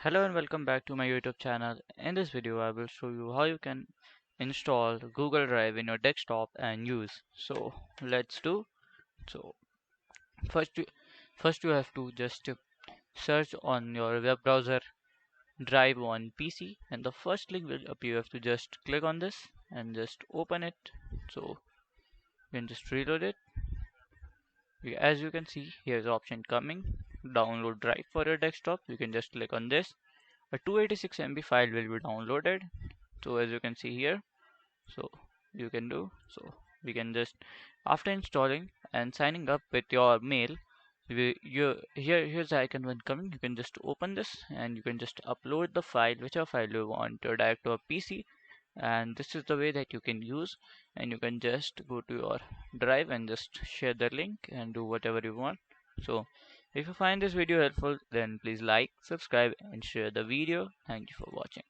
Hello and welcome back to my YouTube channel. In this video I will show you how you can install Google Drive in your desktop and use. So let's do. So first you, first you have to just search on your web browser Drive on PC and the first link will appear. You have to just click on this and just open it. So you can just reload it. As you can see, here's the option coming, download Drive for your desktop. You can just click on this. A 286 MB file will be downloaded. So as you can see here, so you can do so we can just, after installing and signing up with your mail, here's the icon when coming. You can just open this and you can just upload the file, whichever file you want, to direct to a PC. And this is the way that you can use, and you can just go to your drive and just share the link and do whatever you want. So if you find this video helpful, then please like, subscribe and share the video. Thank you for watching.